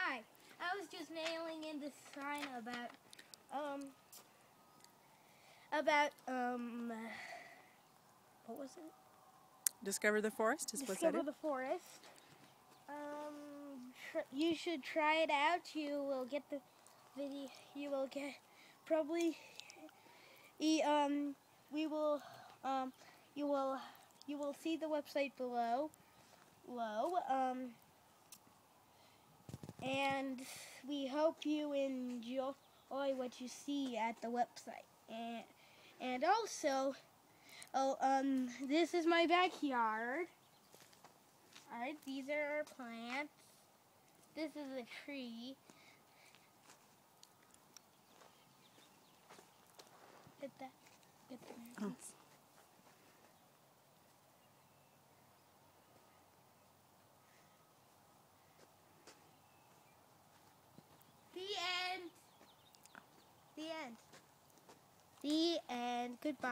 Hi. I was just nailing in this sign about what was it? Discover the Forest is what's Discover the Forest. You should try it out. You will get the video. You will get probably. You will see the website below. And we hope you enjoy what you see at the website. And also, this is my backyard. Alright, these are our plants. This is a tree. Hit that. Get there. Oh. The end. The end. The end. Goodbye.